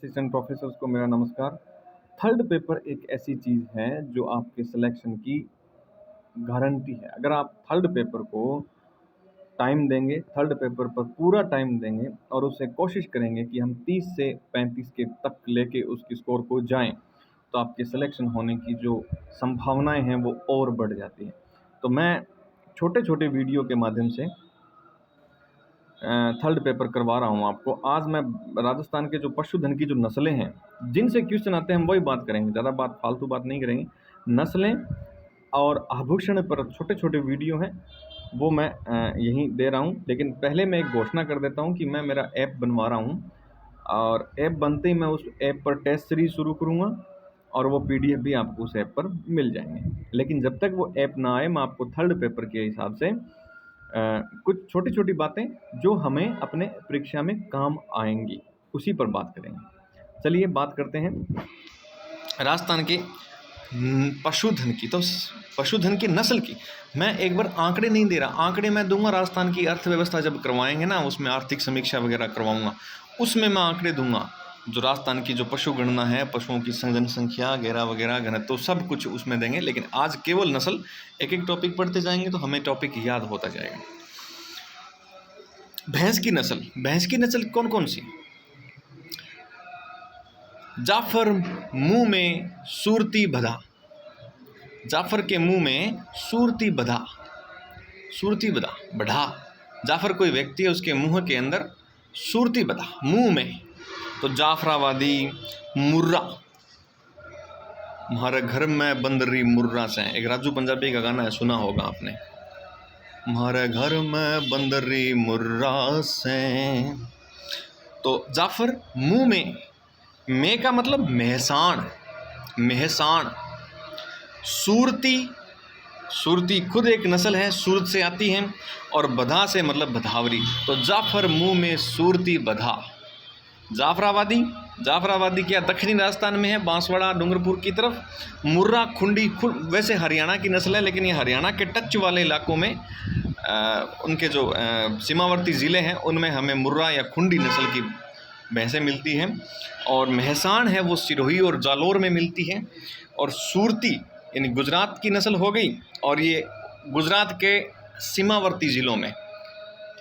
Assistant professors को मेरा नमस्कार। थर्ड पेपर एक ऐसी चीज़ है जो आपके सिलेक्शन की गारंटी है। अगर आप थर्ड पेपर को टाइम देंगे, थर्ड पेपर पर पूरा टाइम देंगे और उससे कोशिश करेंगे कि हम 30 से 35 के तक लेके उसकी स्कोर को जाएं, तो आपके सिलेक्शन होने की जो संभावनाएं हैं वो और बढ़ जाती हैं। तो मैं छोटे छोटे वीडियो के माध्यम से थर्ड पेपर करवा रहा हूँ आपको। आज मैं राजस्थान के जो पशुधन की जो नस्लें हैं, जिनसे क्वेश्चन आते हैं हम वही बात करेंगे, ज़्यादा फालतू बात नहीं करेंगे। नस्लें और आभूषण पर छोटे छोटे वीडियो हैं, वो मैं यहीं दे रहा हूँ। लेकिन पहले मैं एक घोषणा कर देता हूँ कि मैं मेरा ऐप बनवा रहा हूँ, और ऐप बनते ही मैं उस ऐप पर टेस्ट सीरीज शुरू करूँगा और वो PDF भी आपको उस ऐप पर मिल जाएंगे। लेकिन जब तक वो ऐप ना आए, मैं आपको थर्ड पेपर के हिसाब से कुछ छोटी छोटी बातें जो हमें अपने परीक्षा में काम आएंगी, उसी पर बात करेंगे। चलिए बात करते हैं राजस्थान के पशुधन की। तो पशुधन की नस्ल की मैं एक बार आंकड़े नहीं दे रहा, आंकड़े मैं दूंगा राजस्थान की अर्थव्यवस्था जब करवाएंगे ना, उसमें आर्थिक समीक्षा वगैरह करवाऊंगा, उसमें मैं आंकड़े दूंगा। जो राजस्थान की जो पशु गणना है, पशुओं की जनसंख्या वगैरह वगैरह, घनत्व, तो सब कुछ उसमें देंगे। लेकिन आज केवल नस्ल, एक एक टॉपिक पढ़ते जाएंगे तो हमें टॉपिक याद होता जाएगा। भैंस की नस्ल, भैंस की नस्ल कौन कौन सी? जाफर मुंह में सूरती बधा, जाफर के मुंह में सूरती बधा, सूरती बधा, बढ़ा। जाफर कोई व्यक्ति है, उसके मुंह के अंदर सूरती बधा, मुंह में। तो जाफराबादी, मुर्रा, हमारे घर में बंदरी मुर्रा से, एक राजू पंजाबी का गाना है, सुना होगा आपने, हमारे घर में बंदरी मुर्रा से। तो जाफर मुंह में का मतलब मेहसान, मेहसान। सूरती, सूरती खुद एक नस्ल है, सूरत से आती है, और बधा से मतलब बधावरी। तो जाफर मुंह में सूरती बधा। जाफराबादी, जाफराबादी क्या दक्षिणी राजस्थान में है, बांसवाड़ा डूंगरपुर की तरफ। मुर्रा खुंडी, वैसे हरियाणा की नस्ल है, लेकिन ये हरियाणा के टच वाले इलाकों में उनके जो सीमावर्ती ज़िले हैं उनमें हमें मुर्रा या खुंडी नस्ल की भैंसें मिलती हैं। और मेहसान है वो सिरोही और जालोर में मिलती है। और सूरती यानी गुजरात की नस्ल हो गई, और ये गुजरात के सीमावर्ती ज़िलों में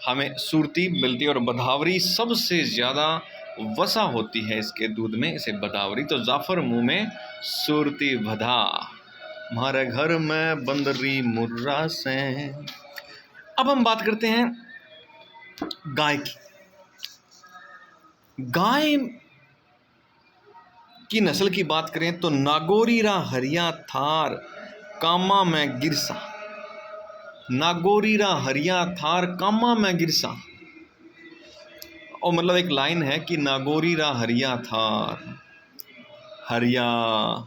हमें सूरती मिलती है। और बधावरी सबसे ज़्यादा वसा होती है इसके दूध में, इसे बधावरी। तो जाफर मुंह में सूरती बधा, हमारे घर में बंदरी मुर्रा से। अब हम बात करते हैं गाय की। गाय की नस्ल की बात करें तो नागौरीरा, हरिया, थार, कामा में गिरसा। नागौरीरा, हरिया, थार, कामा में गिरसा। और मतलब एक लाइन है कि नागौरीरा, हरिया, थार, हरिया,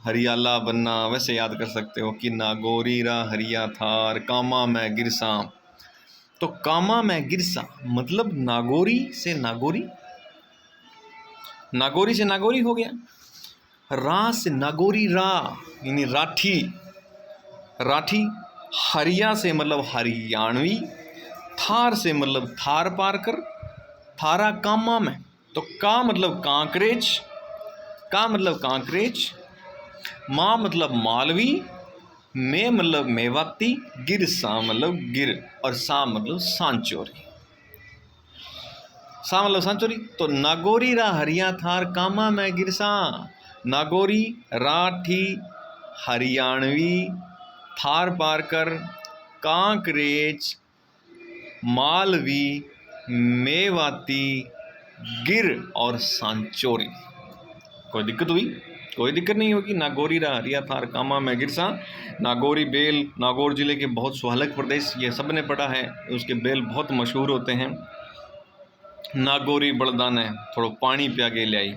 हरियाला बनना, वैसे याद कर सकते हो कि नागौरीरा, हरिया, थार, कामा में गिरसा। तो कामा में गिरसा मतलब नागौरी से नागौरी, नागौरी से नागौरी हो गया। रा से नागौरी रा यानी राठी, राठी। हरिया से मतलब हरियाणवी, थार से मतलब थार पारकर, थारा कामा में। तो का मतलब कांकरेज, का मतलब कांकरेज, माँ मतलब मालवी, में मतलब मेवाती, गिर सा मतलब गिर, और सा मतलब सांचोरी, सा मतलब सांचोरी। तो नागौरी रा, हरिया, थार, कामा में गिरसा। नागौरी, राठी, हरियाणवी, थार पारकर, कांकरेज, मालवी, मेवाती, गिर और सांचोरी। कोई दिक्कत हुई? कोई दिक्कत नहीं होगी। नागौरी रा, हरिया, थार, कामा में गिरसा। नागौरी बेल, नागौर जिले के बहुत सुहालक प्रदेश, ये सब ने पढ़ा है, उसके बेल बहुत मशहूर होते हैं। नागौरी बड़दाने, थोड़ा पानी पिया के ले आई।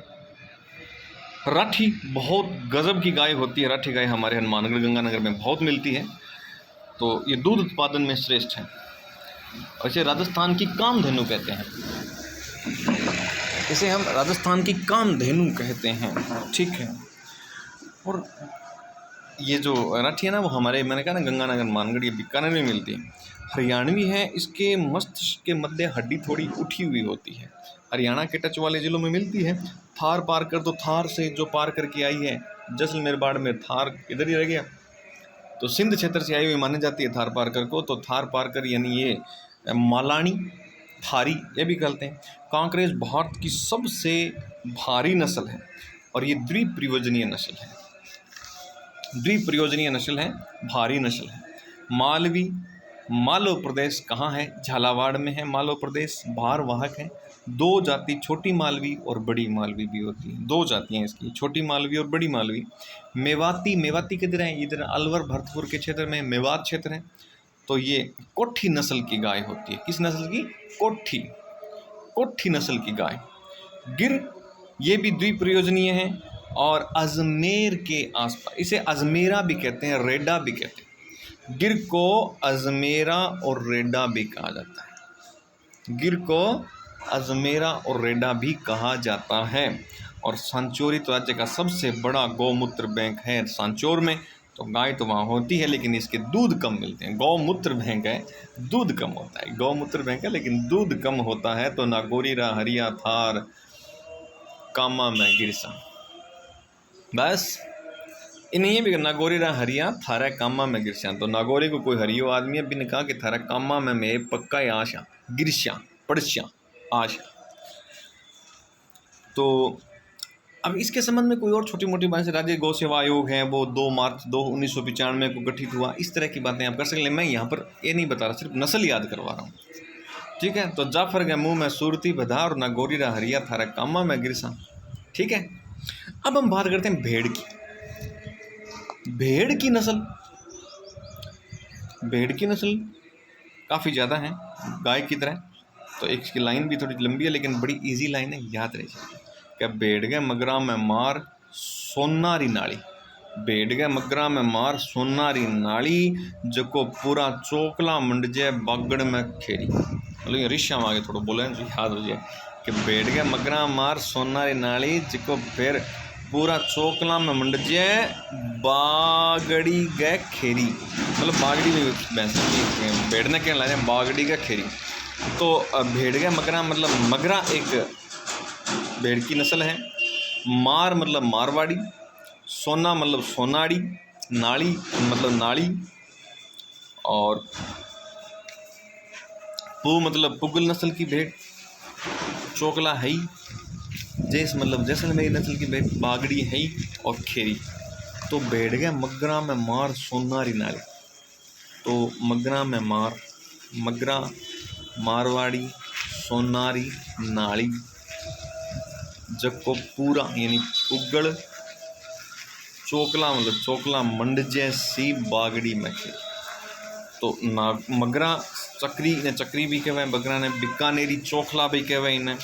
राठी बहुत गजब की गाय होती है, राठी गाय हमारे हनुमानगढ़ गंगानगर में बहुत मिलती है। तो ये दूध उत्पादन में श्रेष्ठ है। इसे राजस्थान की कामधेनु कहते हैं, इसे हम राजस्थान की कामधेनु कहते हैं, ठीक है। और ये जो राठी है ना, वो हमारे, मैंने कहा ना, गंगानगर मानगढ़, ये बीकानेर में मिलती है। हरियाणवी है, इसके मस्तिष्क के मध्य हड्डी थोड़ी उठी हुई होती है, हरियाणा के टच वाले ज़िलों में मिलती है। थार पार कर, तो थार से जो पार करके आई है जैसलमेर बाड़मेर, थार इधर ही रह गया, तो सिंध क्षेत्र से आई हुई मानी जाती है थार पारकर को। तो थार पारकर यानी ये मालानी, थारी ये भी कहते हैं। कांकरेज भारत की सबसे भारी नस्ल है और ये द्विप्रयोजनीय नस्ल है, द्विप्रयोजनीय नस्ल है, भारी नस्ल है। मालवी, मालव प्रदेश कहाँ है? झालावाड़ में है मालव प्रदेश, भारवाहक है। दो जाति छोटी मालवी और बड़ी मालवी भी होती है, दो जातियाँ इसकी, छोटी मालवी और बड़ी मालवी। मेवाती, मेवाती किधर है? इधर अलवर भरतपुर के क्षेत्र में मेवात क्षेत्र है। तो ये कोठी नस्ल की गाय होती है। किस नस्ल की? कोठी, कोठी नस्ल की गाय। गिर, ये भी द्विप्रयोजनीय है और अजमेर के आसपास, इसे अजमेरा भी कहते हैं, रेडा भी कहते हैं। गिर को अजमेरा और रेडा भी कहा जाता है, गिर को अजमेरा और रेडा भी कहा जाता है। और सांचौर तो राज्य का सबसे बड़ा गौमूत्र बैंक है सांचौर में। तो गाय तो वहाँ होती है लेकिन इसके दूध कम मिलते हैं। गौमूत्र बैंक है, दूध कम होता है, गौमूत्र बैंक है लेकिन दूध कम होता है। तो नागौरीरा, हरिया, थार, कामा में गिरसा, बस इन्हें भी नागौरीरा, हरिया, थारा, कामा में गिरसा। तो नागौरी को कोई हरियो आदमी भी ने कहा कि थारा कामा में मैं पक्का ही आशा, गिरसा, पड़श्या, आशा। तो अब इसके संबंध में कोई और छोटी मोटी बातें, राज्य गौ सेवा आयोग है वो 2 मार्च 1995 को गठित हुआ, इस तरह की बातें आप कर सकते हैं। मैं यहाँ पर ये नहीं बता रहा, सिर्फ नस्ल याद करवा रहा हूँ, ठीक है। तो जाफर के मुँह में सूरती बधार और नागौरीरा, हरिया, थारा, कामा में गिरसा, ठीक है। अब हम बात करते हैं भेड़ की। भेड़ की नस्ल, भेड़ की नस्ल काफ़ी ज़्यादा है गाय की तरह। तो एक इसकी लाइन भी थोड़ी लंबी है लेकिन बड़ी इजी लाइन है, याद रह जाएगी। क्या भेड़ गए मगरा में मार सोनारी नाली, भेड़ गए मगरा में मार सोनारी नाली, जको पूरा चोकला मंडजे बागड़ में खेरी। मतलब ये रिश्या में आगे थोड़ा बोले याद हो जाए कि भेड़ गए मगरा मार सोनारी नाली, जको फिर पूरा चोकला में मंडजे बागड़ी गए खेरी। मतलब बागड़ी में भैंस भेड़ ने कहना है बागड़ी का खेरी। तो भेड़ गए मगरा मतलब मगरा एक भेड़ की नस्ल है। मार मतलब मारवाड़ी, सोना मतलब सोनाड़ी, नाड़ी मतलब नाड़ी, और पू मतलब पुगल नस्ल की भेड़, चोकला है, जैस मतलब जैसलमेरी नस्ल की भेड़, बागड़ी है और खेरी। तो भेड़ गए मगरा में मार सोनारी नाड़ी। तो मगरा में मार, मगरा, मारवाड़ी, सोनारी, नाड़ी, जको पूरा यानी उगड़, चोकला मतलब चोकला मंडजे सी बागड़ी में खेल। तो मगरा चक्री ने चक्री भी कहवाए, बगरा ने बीकानेरी चोखला भी कहवाए इन्हें।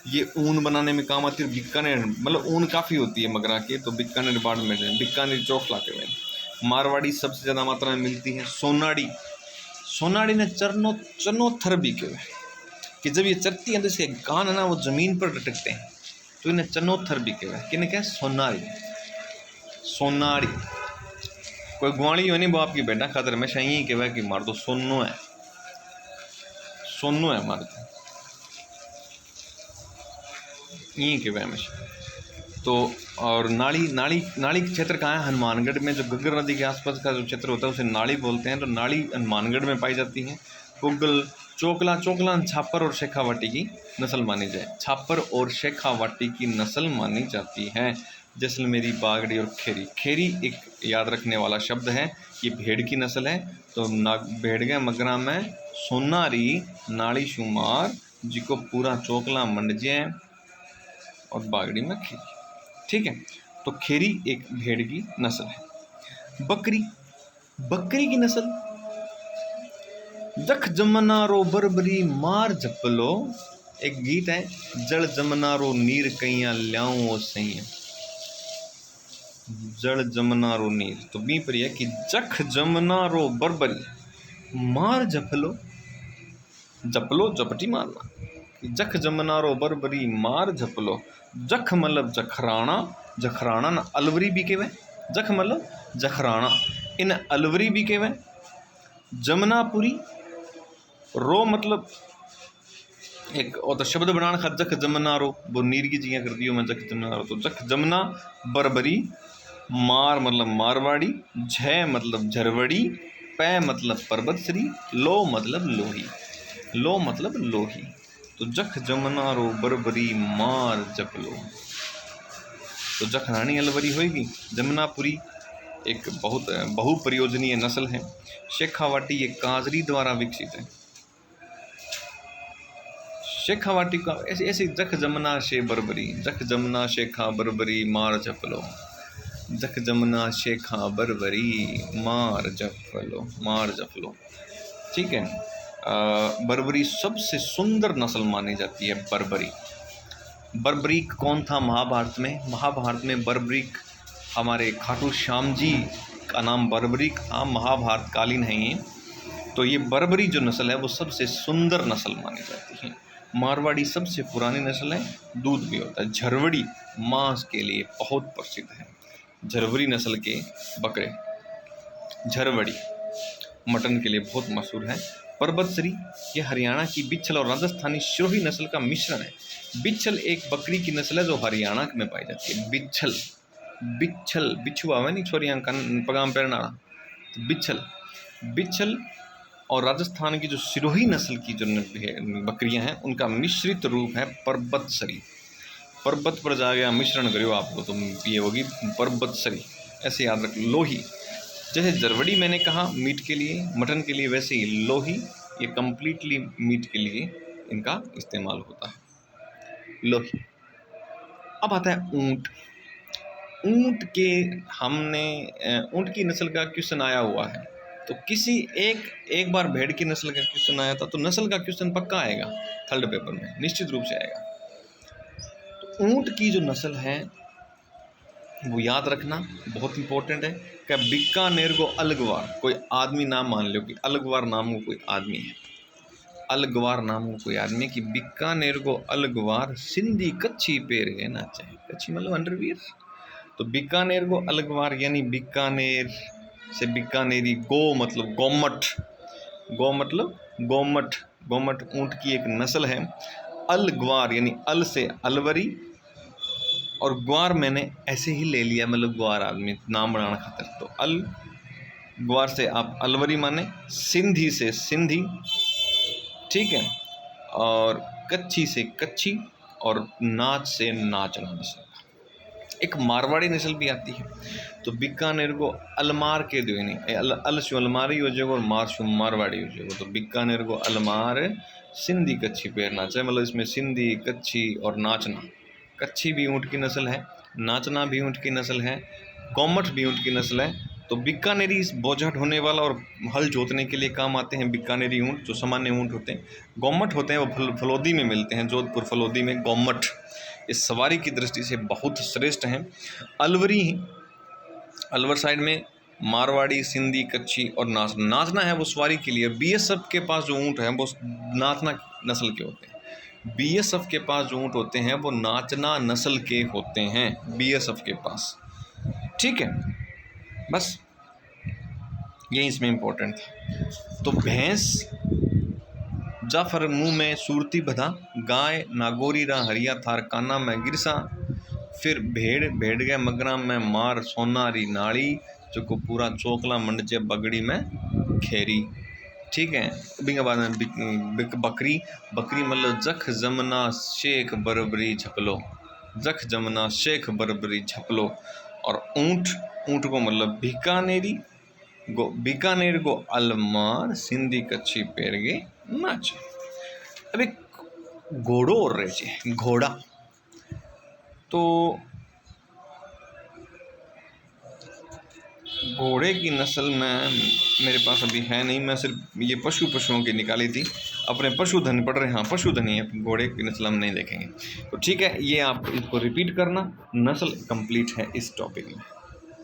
ये ऊन बनाने में काम आती है। बीकानेर मतलब ऊन काफ़ी होती है मगरा की, तो बीकानेर बाड़मेर में बीकानेरी चोखला कहवाए। मारवाड़ी सबसे ज़्यादा मात्रा में मिलती है। सोनाड़ी, सोनाड़ी ने चरनोथर भी कहवाए कि जब ये चरती हैं तो इसके कान है ना वो ज़मीन पर लटकते हैं, तो इन्हें चरनोथर भी कहवाए। किन्हें क्या? सोनारी, सोनाड़ी। कोई ग्वाली हो नहीं वो आपकी बेटा खातर में यही कहवा कि मार दो सोनो है, सोनो है मार दो, यही कहवा हमेशा। तो और नाड़ी, नाड़ी, नाड़ी क्षेत्र कहाँ है? हनुमानगढ़ में। जो घग्गर नदी के आसपास का जो क्षेत्र होता है उसे नाड़ी बोलते हैं। तो नाड़ी हनुमानगढ़ में पाई जाती है। पुगल, चोकला, चोकला छापर और शेखावाटी की नस्ल मानी जाए, छापर और शेखावाटी की नस्ल मानी जाती है। जैसलमेरी, बागड़ी और खेरी। खेरी एक याद रखने वाला शब्द है, ये भेड़ की नस्ल है। तो भेड़ गए मगरा में सोनारी नाड़ी शुमार, जिको पूरा चोकला मंडजे और बागड़ी में खेरी, ठीक है। तो खेरी एक भेड़ की नस्ल है। बकरी, बकरी की नस्ल जख जमना रो बरबरी मार झपलो, एक गीत है, जड़ जमना रो नीर कैया ल्याऊं ओ सैया, जड़ जमना रो नीर। तो बी पर है कि जख जमना रो बरबरी मार झपलो, झपलो झपटी मारना, जख जमना रो बरबरी मार झपलो। जख मतलब जखराना, जखराना न अलवरी भी कहवे, जख मतलब जखराना, इन अलवरी भी कहवे। जमनापुरी, रो मतलब एक और तो शब्द बनाना खा जख जमना रो, वो नीर की जियाँ कर दियो मैं जख जमना रो, तो जख जमना बरबरी, मार मतलब मारवाड़ी, झ मतलब झरवड़ी, पै मतलब पर्वतश्री, लो मतलब लोही, लो मतलब लोही। तो जख जमना रो बरबरी मार जपलो, तो जख रानी अलवरी होगी। जमुनापुरी एक बहुत बहुप्रयोजनीय नस्ल है। शेखावाटी ये काजरी द्वारा विकसित है। शेखावाटी का ऐसे ऐसे जख जमुना शे बरबरी, जख जमुना शेखा बरबरी मार जपलो, जख जमुना शेखा बरबरी मार जपलो, मार जपलो। ठीक है। बरबरी सबसे सुंदर नस्ल मानी जाती है। बरबरी, बरबरीक कौन था महाभारत में? महाभारत में बरबरीक हमारे खाटू श्याम जी का नाम बरबरीक था, महाभारत कालीन है ये। तो ये बरबरी जो नस्ल है वो सबसे सुंदर नस्ल मानी जाती है। मारवाड़ी सबसे पुरानी नस्ल है, दूध भी होता है। झरवड़ी मांस के लिए बहुत प्रसिद्ध है। झरवड़ी नस्ल के बकरे झरवड़ी मटन के लिए बहुत मशहूर है। पर्वतश्री ये हरियाणा की बिच्छल और राजस्थानी सिरोही नस्ल का मिश्रण है। बिच्छल एक बकरी की नस्ल है जो हरियाणा में पाई जाती है। बिच्छल, बिच्छल बिच्छुआ हुआ नहीं छोरियां पगाम पैरना, तो बिच्छल, बिच्छल और राजस्थान की जो सिरोही नस्ल की जो बकरियां हैं उनका मिश्रित रूप है पर्वतश्री। पर्वत पर जा गया मिश्रण करो आपको तो ये होगी पर्वतश्री, ऐसे याद रख। लोही, जैसे जरवड़ी मैंने कहा मीट के लिए मटन के लिए, वैसे ही लोही ये कंप्लीटली मीट के लिए इनका इस्तेमाल होता है, लोही। अब आता है ऊंट। ऊंट के हमने ऊंट की नस्ल का क्वेश्चन आया हुआ है, तो किसी एक बार भेड़ की नस्ल का क्वेश्चन आया था, तो नस्ल का क्वेश्चन पक्का आएगा थर्ड पेपर में, निश्चित रूप से आएगा। तो ऊंट की जो नस्ल है वो याद रखना बहुत इंपॉर्टेंट है। क्या बीकानेर को अलगवार, कोई आदमी नाम मान लो कि अलगवार नाम को कोई आदमी है, अलगवार नाम को कोई आदमी कि बीकानेर को अलगवार सिंधी कच्छी पैर गए नाचे, कच्छी मतलब अंडरवियर। तो बीकानेर को अलगवार यानी बीकानेर से बीकानेरी, गो मतलब गोमट, गो मतलब गोमट, गोमट ऊंट की एक नस्ल है। अलग्वार यानी अल से अलवरी, और ग्वार मैंने ऐसे ही ले लिया, मतलब ग्वार आदमी नाम बनाना खातर, तो अल ग्वार से आप अलवरी माने, सिंधी से सिंधी, ठीक है, और कच्छी से कच्छी, और नाच से नाचना नस्ल। एक मारवाड़ी नस्ल भी आती है, तो बीकानेर को अलमार के दो नहीं, अल शु अलमारी हो जाएगा और मार शु मारवाड़ी हो जाएगा। तो बीकानेर को अलमार सिंधी कच्छी पैर नाचा, मतलब इसमें सिंधी कच्छी और नाचना। कच्छी भी ऊँट की नस्ल है, नाचना भी ऊँट की नस्ल है, गोमठ भी ऊँट की नस्ल है। तो बीकानेरी बोझा ढोने वाला और हल जोतने के लिए काम आते हैं बीकानेरी ऊँट, जो सामान्य ऊँट होते हैं। गोमठ होते हैं वो फलोदी में मिलते हैं, जोधपुर फलोदी में गोमठ इस सवारी की दृष्टि से बहुत श्रेष्ठ हैं। अलवरी, अलवर साइड में मारवाड़ी, सिंधी, कच्छी और नाचना है वो सवारी के लिए। बीएसएफ के पास जो ऊँट हैं वो नाचना नस्ल के होते हैं। बीएसएफ के पास जो ऊँट होते हैं वो नाचना नस्ल के होते हैं बीएसएफ के पास, ठीक है। बस यही इसमें इम्पोर्टेंट था। तो भैंस जाफर मुँह में सूरती बधा, गाय नागोरी रा हरिया थार काना में गिरसा, फिर भेड़ भेड़ गए मगरा में मार सोनारी नाड़ी, जो को पूरा चोकला मंडचे बगड़ी में खेरी, ठीक है। बिंग बाद में बकरी, बकरी मतलब जख जमना शेख बरबरी झपलो, जख जमना शेख बरबरी झपलो। और ऊँट, ऊँट को मतलब बीकानेरी, बीकानेर को अलमार सिंधी कच्छी पैरगे नाच। अब एक घोड़ो और रहे, घोड़ा, तो घोड़े की नस्ल में मेरे पास अभी है नहीं, मैं सिर्फ ये पशुओं की निकाली थी, अपने पशुधन पढ़ रहे हैं। हाँ पशुधन ही है, घोड़े की नस्ल हम नहीं देखेंगे। तो ठीक है, ये आप इसको रिपीट करना, नस्ल कंप्लीट है इस टॉपिक में।